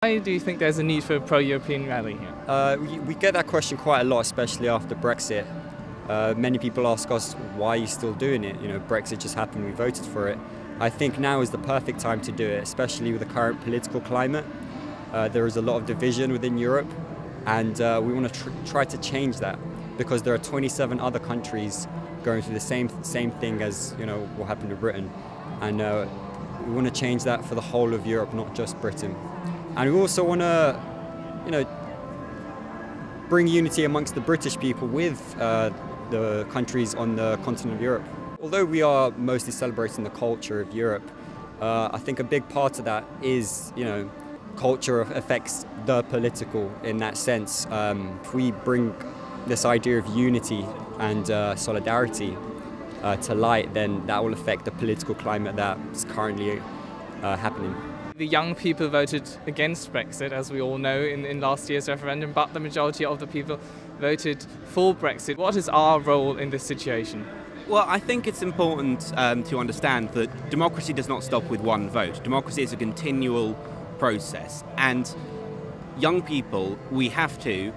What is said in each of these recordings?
Why do you think there's a need for a pro-European rally here? We get that question quite a lot, especially after Brexit. Many people ask us, why are you still doing it? You know, Brexit just happened, we voted for it. I think now is the perfect time to do it, especially with the current political climate. There is a lot of division within Europe, and we want to try to change that, because there are 27 other countries going through the same thing as, you know, what happened to Britain. And we want to change that for the whole of Europe, not just Britain. And we also want to, you know, bring unity amongst the British people with the countries on the continent of Europe. Although we are mostly celebrating the culture of Europe, I think a big part of that is, you know, culture affects the political in that sense. If we bring this idea of unity and solidarity to light, then that will affect the political climate that's currently happening. The young people voted against Brexit, as we all know, in last year's referendum, but the majority of the people voted for Brexit. What is our role in this situation? Well, I think it's important to understand that democracy does not stop with one vote. Democracy is a continual process, and young people, we have to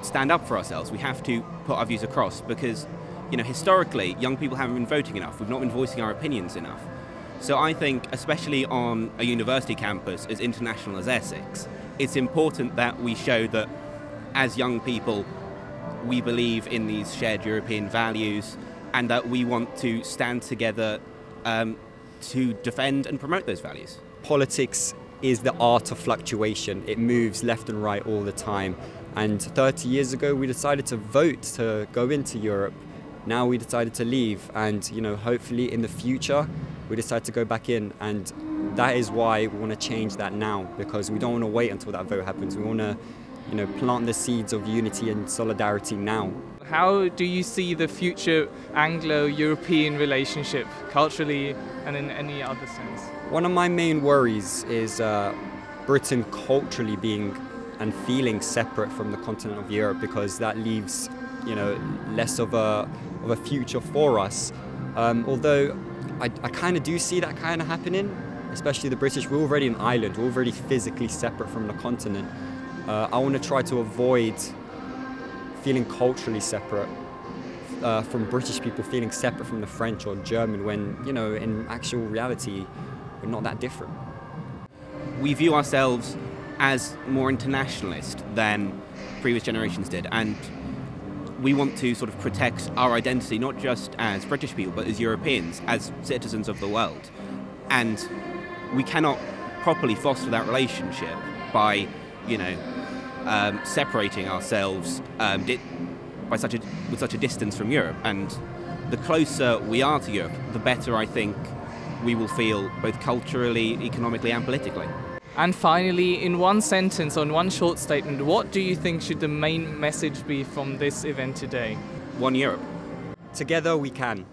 stand up for ourselves. We have to put our views across, because, you know, historically, young people haven't been voting enough. We've not been voicing our opinions enough. So I think, especially on a university campus as international as Essex, it's important that we show that as young people we believe in these shared European values, and that we want to stand together to defend and promote those values. Politics is the art of fluctuation. It moves left and right all the time. And 30 years ago we decided to vote to go into Europe. Now we decided to leave, and, you know, hopefully in the future we decide to go back in, and that is why we want to change that now, because we don't want to wait until that vote happens. We want to, you know, plant the seeds of unity and solidarity now. How do you see the future Anglo-European relationship, culturally and in any other sense? One of my main worries is Britain culturally being and feeling separate from the continent of Europe, because that leaves, you know, less of a future for us. Although I kind of do see that kind of happening, especially the British. We're already an island, we're already physically separate from the continent. I want to try to avoid feeling culturally separate from British people feeling separate from the French or German, when, you know, in actual reality we're not that different. We view ourselves as more internationalist than previous generations did, and we want to sort of protect our identity, not just as British people, but as Europeans, as citizens of the world. And we cannot properly foster that relationship by, you know, separating ourselves with such a distance from Europe. And the closer we are to Europe, the better I think we will feel, both culturally, economically and politically. And finally, in one sentence, on one short statement, what do you think should the main message be from this event today? One Europe. Together we can.